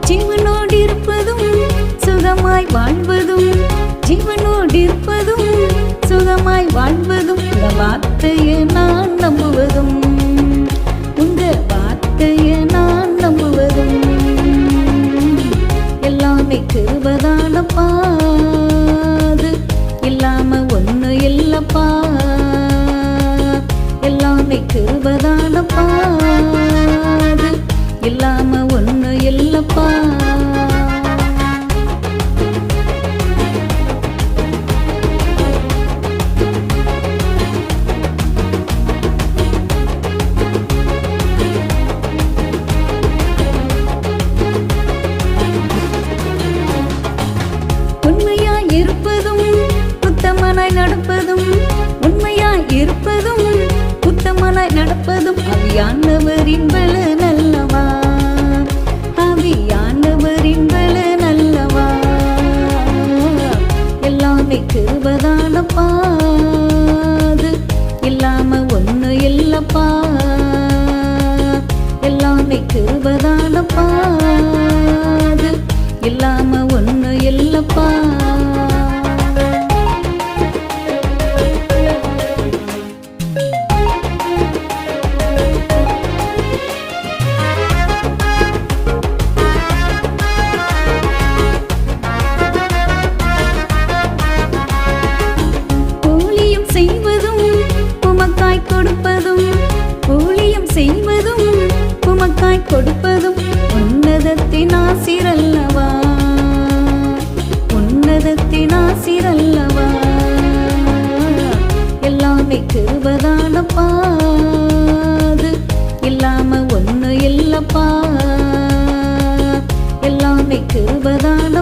ஜீவனோடு இருப்பதும் சுகமாய் வாழ்வதும், ஜீவனோடு இருப்பதும் சுகமாய் வாழ்வதும், உங்க வார்த்தையை நான் நம்புவதும், உங்க வார்த்தையை நான் நம்புவதும், எல்லாமே கிருபைதானப்பா, அது இல்லாம ஒண்ணு இல்லப்பா, எல்லாமே கிருபைதானப்பா, அது இல்லாம ஒண்ணு இல்லப்பா. உண்மையாய் இருப்பதும் உத்தமனாய் நடப்பதும், உண்மையாய் இருப்பதும் உத்தமனாய் நடப்பதும் ஆவியானவரின் பலன் அல்லவா, ஆவியானவரின் பலன் அல்லவா, எல்லாமே கிருபைதானப்பா, அது இல்லாம ஒண்ணு இல்லப்பா, எல்லாமே கிருபைதானப்பா, அது இல்லாம ஒண்ணு இல்லப்பா. ஊழியம் செய்வதும் உமக்காய் கொடுப்பதும், ஊழியம் செய்வதும் உமக்காய் கொடுப்பதும் உன்னதத்தின் ஆசீரல்லவா, உன்னதத்தின் ஆசீரல்லவா, எல்லாமே கிருபைதானப்பா, அது இல்லாம ஒண்ணு இல்லப்பா, எல்லாமே கிருபைதான